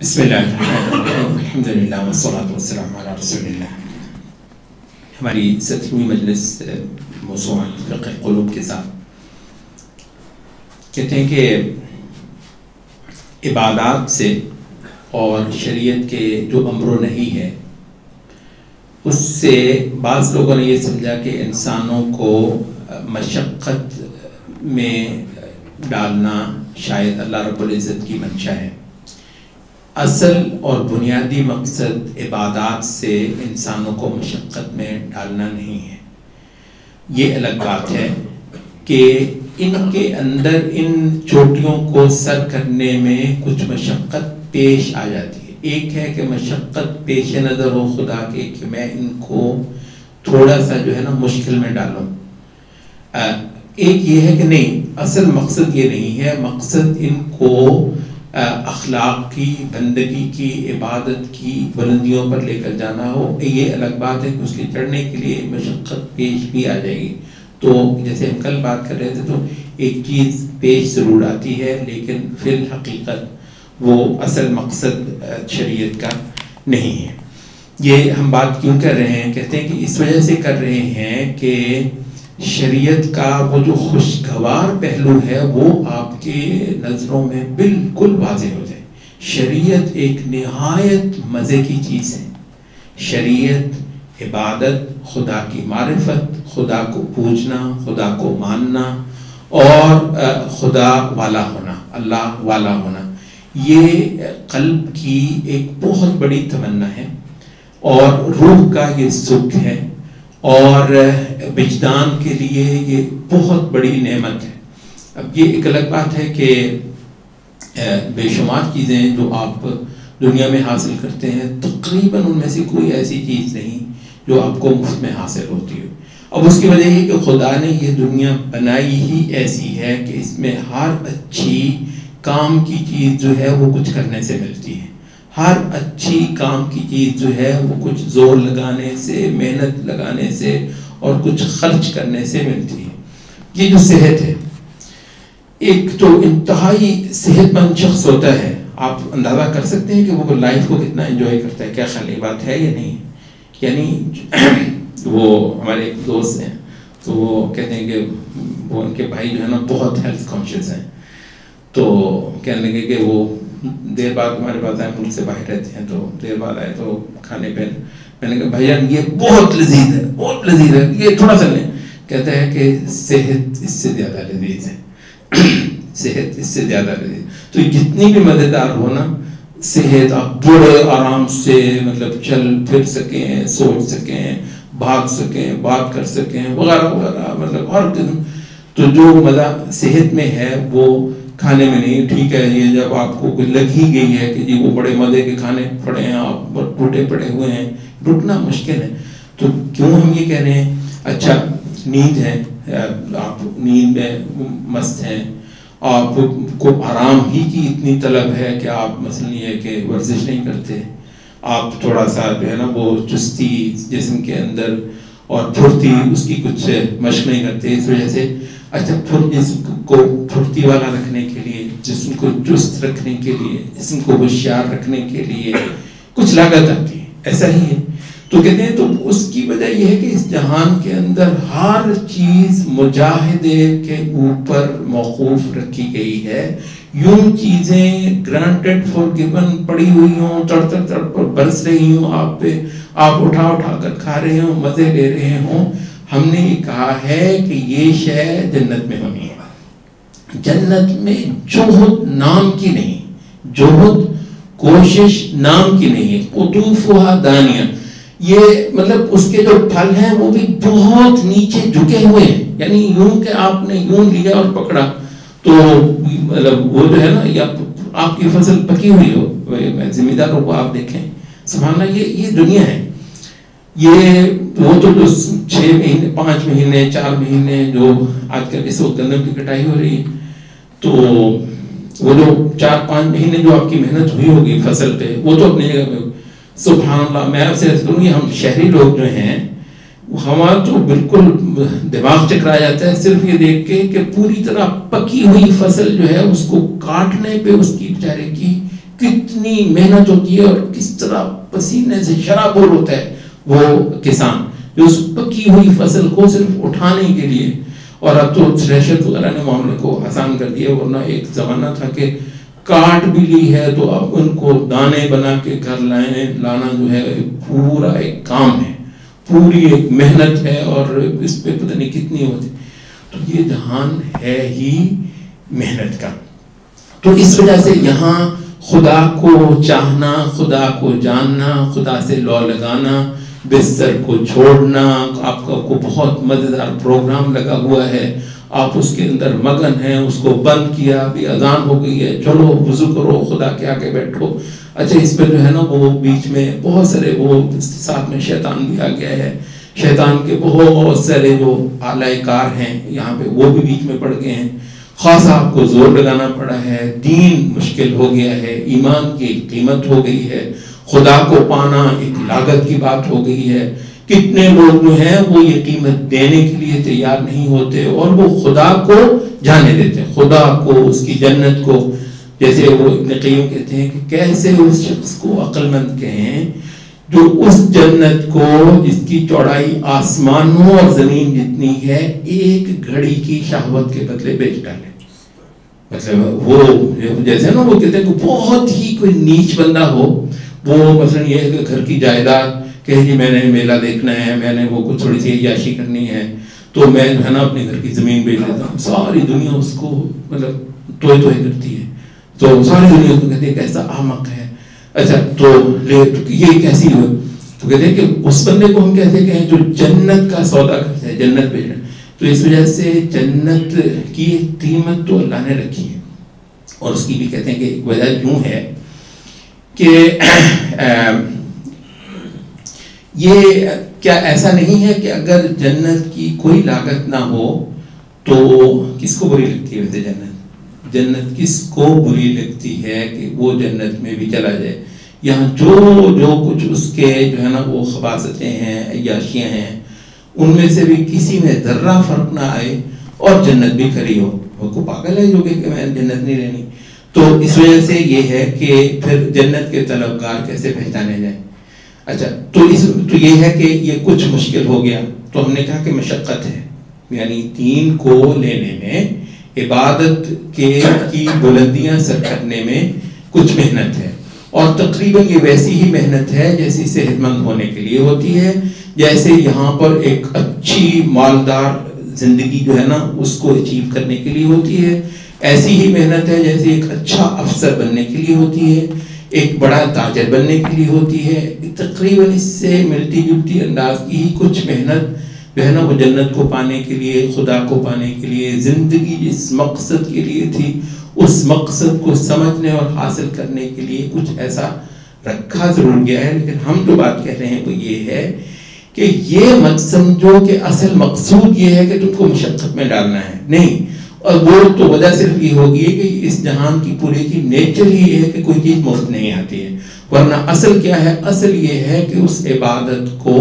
بسم اللہ الرحمن الرحیم الحمدللہ والصلاة والسلام علی رسول اللہ. ہماری 7ویں مجلس موضوع فقہ قلوب کے ساتھ کہتے ہیں کہ عبادات سے اور شریعت کے جو امر و نہی ہے اس سے بعض لوگوں نے یہ سمجھا کہ انسانوں کو مشقت میں ڈالنا شاید اللہ رب العزت کی منشا ہے. اصل اور بنیادی مقصد عبادات سے انسانوں کو مشقت میں ڈالنا نہیں ہے. یہ الگ بات ہے کہ ان کے اندر ان چوٹیوں کو سر کرنے میں کچھ مشقت پیش آ جاتی ہے. ایک ہے کہ مشقت پیش نظر ہو خدا کے کہ میں ان کو تھوڑا سا جو ہے نا مشکل میں ڈالوں. ایک یہ ہے کہ نہیں، اصل مقصد یہ نہیں ہے. مقصد ان کو اخلاق کی، بندگی کی، عبادت کی بلندیوں پر لے کر جانا ہو. یہ الگ بات ہے کہ اس کے چڑھنے کے لیے مشقت پیش بھی آ جائے گی. تو جیسے ہم کل بات کر رہے تھے تو ایک چیز پیش ضرور آتی ہے لیکن فی الحقیقت وہ اصل مقصد شریعت کا نہیں ہے. یہ ہم بات کیوں کر رہے ہیں؟ کہتے ہیں کہ اس وجہ سے کر رہے ہیں کہ شریعت کا وہ جو خوشگوار پہلو ہے وہ آپ کے نظروں میں بالکل واضح ہو جائے. شریعت ایک نہایت مزے کی چیز ہے. شریعت، عبادت، خدا کی معرفت، خدا کو پوجنا، خدا کو ماننا اور خدا والا ہونا، اللہ والا ہونا، یہ قلب کی ایک بہت بڑی تمنا ہے اور روح کا یہ سکھ ہے اور وجدان کے لیے یہ بہت بڑی نعمت ہے. اب یہ ایک الگ بات ہے کہ بے شمار چیزیں جو آپ دنیا میں حاصل کرتے ہیں تقریباً ان میں سے کوئی ایسی چیز نہیں جو آپ کو مفت میں حاصل ہوتی ہو. اب اس کی وجہ یہ کہ خدا نے یہ دنیا بنائی ہی ایسی ہے کہ اس میں ہر اچھی کام کی چیز جو ہے وہ کچھ کرنے سے ملتی ہے. ہر اچھی کام کی چیز جو ہے وہ کچھ زور لگانے سے، محنت لگانے سے اور کچھ خرچ کرنے سے ملتی ہے. یہ جو صحت ہے، ایک جو انتہائی صحت مند شخص ہوتا ہے آپ اندازہ کر سکتے ہیں کہ وہ لائف کو کتنا انجوائے کرتا ہے. کیا خیال بات ہے یا نہیں؟ یعنی وہ ہمارے ایک دوست ہیں تو وہ کہتے ہیں کہ وہ ان کے بھائی جو ہے نا بہت ہیلتھ کانشیس ہیں. تو کہنے لگے کہ وہ دیر بعد ہمارے پاس آئے، ملک سے باہر رہتے ہیں تو دیر بعد آئے تو کھانے پہ میں نے کہا بھائی جان یہ بہت لذیذ ہے، بہت لذیذ ہے، یہ تھوڑا سا لیں. کہتا ہے کہ صحت اس سے زیادہ لذیذ ہے. صحت اس سے زیادہ لذیذ. تو جتنی بھی مزیدار ہو نا صحت، آپ بڑے آرام سے مطلب چل پھر سکیں، سوچ سکیں، بھاگ سکیں، بات کر سکیں وغیرہ وغیرہ، مطلب ہر قسم. تو جو مزہ صحت میں ہے وہ کھانے میں نہیں. ٹھیک ہے یہ جب آپ کو لگ ہی گئی ہے کہ جی وہ بڑے مزے کے کھانے پڑے ہیں، آپ ٹوٹے پڑے ہوئے ہیں، رکنا مشکل ہے. تو کیوں ہم یہ کہہ رہے ہیں؟ اچھا نیند ہے، آپ نیند میں مست ہیں، آپ کو آرام ہی کی اتنی طلب ہے کہ آپ مثلا یہ ہے کہ ورزش نہیں کرتے، آپ تھوڑا سا جو ہے نا وہ چستی جسم کے اندر اور پھرتی اس کی کچھ مشق نہیں کرتے اس وجہ سے. اچھا جسم کو پھرتی والا رکھنے کے لیے، جسم کو چست رکھنے کے لیے، جسم کو ہوشیار رکھنے کے لیے کچھ لاگت آتی ہے، ایسا ہی ہے. تو کہتے ہیں تو اس کی وجہ یہ ہے کہ اس جہان کے اندر ہر چیز مجاہدے کے اوپر موقوف رکھی گئی ہے. یوں چیزیں گرانٹڈ فار گیون پڑی ہوئی ہوں، تڑ پر برس رہی ہوں آپ پہ، آپ اٹھا کر کھا رہے ہوں، مزے لے رہے ہوں. ہم نے یہ کہا ہے کہ یہ شے جنت میں ہونی ہے. جنت میں جوہد نام کی نہیں، جوہد کوشش نام کی نہیں ہے. قطوفها دانیہ، یہ مطلب اس کے جو پھل ہیں وہ بھی بہت نیچے جھکے ہوئے ہیں. یعنی یوں کہ آپ نے یوں لیا اور پکڑا تو مطلب وہ جو ہے نا یا آپ کی فصل پکی ہوئی ہو، ذمہ داروں کو آپ دیکھیں سبحان اللہ. یہ دنیا ہے. یہ وہ تو جو 6 مہینے 5 مہینے 4 مہینے جو آج کل اس وقت گندم کی کٹائی ہو رہی ہے تو وہ جو 4-5 مہینے جو آپ کی محنت ہوئی ہوگی فصل پہ وہ تو اپنی جگہ پہ سبحان اللہ. میں آپ سے عرض کروں گی ہم شہری لوگ جو ہیں ہمارا تو بالکل دماغ چکرا جاتا ہے صرف یہ دیکھ کے کہ پوری طرح پکی ہوئی فصل جو ہے اس کو کاٹنے پہ اس کی بیچارے کی کتنی محنت ہوتی ہے اور کس طرح پسینے سے شرابور ہوتا ہے وہ کسان جو اس پکی ہوئی فصل کو صرف اٹھانے کے لیے. اور اب تو تھریشر وغیرہ نے معاملے کو آسان کر دیا, ورنہ ایک زمانہ تھا کہ کاٹ بھی لی ہے تو اب ان کو دانے بنا کے گھر لانا جو ہے پورا ایک کام ہے, پوری ایک محنت ہے, اور اس پہ پتہ نہیں کتنی ہوتی. تو یہ جہان ہے ہی محنت کا. تو اس وجہ سے یہاں خدا کو چاہنا, خدا کو جاننا, خدا سے لو لگانا, بستر کو چھوڑنا, آپ کو بہت مزیدار پروگرام لگا ہوا ہے, آپ اس کے اندر مگن ہیں, اس کو بند کیا, ابھی اذان ہو گئی ہے, چلو وضو کرو, خدا کے آگے بیٹھو. اچھا اس پہ جو ہے نا وہ بیچ میں بہت سارے وہ ساتھ میں شیطان بھی آ گیا ہے, شیطان کے بہت سارے جو آلائے کار ہیں یہاں پہ وہ بھی بیچ میں پڑ گئے ہیں. خاص آپ کو زور لگانا پڑا ہے, دین مشکل ہو گیا ہے, ایمان کی قیمت ہو گئی ہے, خدا کو پانا ایک لاگت کی بات ہو گئی ہے. کتنے لوگ جو ہیں وہ یہ قیمت دینے کے لیے تیار نہیں ہوتے اور وہ خدا کو جانے دیتے ہیں, خدا کو, اس کی جنت کو. جیسے وہ ابن قیم کہتے ہیں کہ کیسے اس شخص کو عقل مند کہیں جو اس جنت کو جس کی چوڑائی آسمانوں اور زمین جتنی ہے ایک گھڑی کی شہوت کے بدلے بیچ ڈالے. مطلب وہ جیسے نا وہ کہتے ہیں کہ بہت ہی کوئی نیچ بندہ ہو, وہ مثلا یہ ہے کہ گھر کی جائیداد کہ جی میں نے میلہ دیکھنا ہے, میں نے وہ کچھ تھوڑی سی عیاشی کرنی ہے, تو میں جو ہے نا اپنے گھر کی زمین بیچ دیتا ہوں. ساری دنیا اس کو مطلب توئے کرتی ہے, تو ساری دنیا کو کہتی ہے کیسا احمق ہے. اچھا تو یہ کیسی ہو, تو کہتے ہیں کہ اس بندے کو ہم کہتے ہیں جو جنت کا سودا کرتا ہے, جنت بیچنا. تو اس وجہ سے جنت کی قیمت تو اللہ نے رکھی ہے, اور اس کی بھی کہتے ہیں کہ ایک وجہ یوں ہے کہ یہ کیا ایسا نہیں ہے کہ اگر جنت کی کوئی لاگت نہ ہو تو کس کو بری لگتی ہے ویسے جنت؟ جنت کس کو بری لگتی ہے کہ وہ جنت میں بھی چلا جائے. یہاں جو کچھ اس کے جو ہے نا وہ خباثتیں ہیں, عیاشیاں ہیں, ان میں سے بھی کسی میں ذرہ فرق نہ آئے اور جنت بھی کھری ہو. وہ کو پاگل ہے جو کہ میں جنت نہیں لینی. تو اس وجہ سے یہ ہے کہ پھر جنت کے طلبگار کیسے پہچانے جائیں. اچھا تو یہ ہے کہ یہ کچھ مشکل ہو گیا, تو ہم نے کہا کہ مشقت ہے, یعنی دین کو لینے میں, عبادت کی بلندیاں سر کرنے میں کچھ محنت ہے, اور تقریباً یہ ویسی ہی محنت ہے جیسی صحت مند ہونے کے لیے ہوتی ہے, جیسے یہاں پر ایک اچھی مالدار زندگی جو ہے نا اس کو اچیو کرنے کے لیے ہوتی ہے. ایسی ہی محنت ہے جیسے ایک اچھا افسر بننے کے لیے ہوتی ہے, ایک بڑا تاجر بننے کے لیے ہوتی ہے. تقریباً اس سے ملتی جلتی انداز کی ہی کچھ محنت جو ہے نا وہ جنت کو پانے کے لیے, خدا کو پانے کے لیے, زندگی جس مقصد کے لیے تھی اس مقصد کو سمجھنے اور حاصل کرنے کے لیے کچھ ایسا رکھا ضرور گیا ہے. لیکن ہم جو بات کہہ رہے ہیں وہ یہ ہے کہ یہ مت سمجھو کہ اصل مقصود یہ ہے کہ تم کو مشقت میں ڈالنا ہے, نہیں. اور وہ تو وجہ صرف یہ ہوگی کہ اس جہان کی پورے کی نیچر ہی یہ ہے کہ کوئی چیز مفت نہیں آتی ہے, ورنہ اصل کیا ہے؟ اصل یہ ہے کہ اس عبادت کو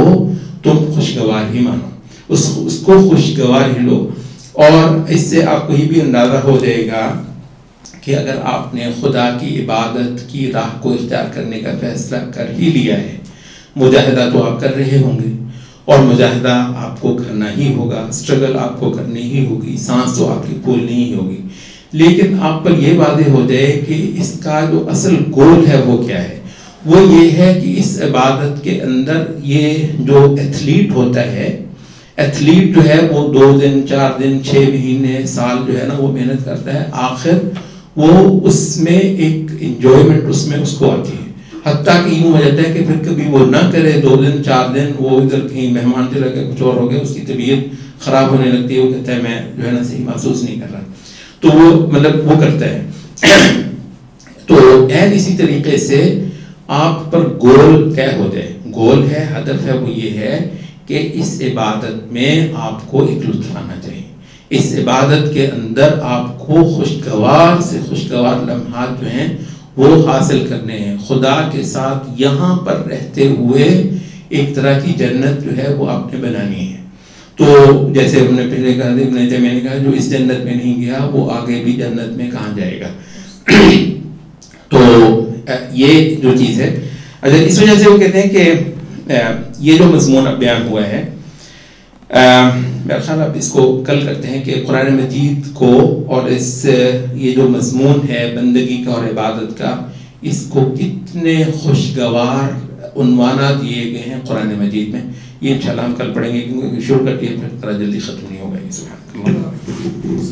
تم خوشگوار ہی مانو, اس کو خوشگوار ہی لو. اور اس سے آپ کو یہ بھی اندازہ ہو جائے گا کہ اگر آپ نے خدا کی عبادت کی راہ کو اختیار کرنے کا فیصلہ کر ہی لیا ہے, مجاہدہ تو آپ کر رہے ہوں گے, اور مجاہدہ آپ کو کرنا ہی ہوگا, اسٹرگل آپ کو کرنی ہی ہوگی, سانس تو آپ کی پھولنی ہی ہوگی. لیکن آپ پر یہ واضح ہو جائے کہ اس کا جو اصل گول ہے وہ کیا ہے. وہ یہ ہے کہ اس عبادت کے اندر یہ جو ایتھلیٹ ہوتا ہے, ایتھلیٹ جو ہے وہ 2 دن 4 دن 6 مہینے سال جو ہے نا وہ محنت کرتا ہے, آخر وہ اس میں ایک انجوائمنٹ اس میں اس کو آتی ہے. حتیٰ کہ یوں ہو جاتا ہے کہ پھر کبھی وہ نہ کرے 2 دن 4 دن, وہ ادھر کہیں مہمان چلا گیا, کچھ اور ہو گیا, اس کی طبیعت خراب ہونے لگتی ہے, وہ کہتا ہے میں جو ہے نا صحیح محسوس نہیں کر رہا, تو وہ مطلب وہ کرتا ہے. تو اسی طریقے سے آپ پر گول طے ہو جائے, گول ہے, ہدف ہے, وہ یہ ہے کہ اس عبادت میں آپ کو ایک لطف آنا چاہیے, اس عبادت کے اندر آپ کو خوشگوار سے خوشگوار لمحات جو ہیں وہ حاصل کرنے ہیں. خدا کے ساتھ یہاں پر رہتے ہوئے ایک طرح کی جنت جو ہے وہ آپ نے بنانی ہے. تو جیسے ہم نے پہلے کہا تھا, میں نے کہا جو اس جنت میں نہیں گیا وہ آگے بھی جنت میں کہاں جائے گا. تو یہ جو چیز ہے. اچھا اس وجہ سے وہ کہتے ہیں کہ یہ جو مضمون اب بیان ہوا ہے میرا خیال اب اس کو کل کرتے ہیں کہ قرآن مجید کو اور اس یہ جو مضمون ہے بندگی کا اور عبادت کا اس کو کتنے خوشگوار عنوانات دیے گئے ہیں قرآن مجید میں. یہ انشاءاللہ ہم کل پڑھیں گے کیونکہ شروع کر کے پھر ذرا جلدی ختم نہیں ہوگا. سبحان اللہ.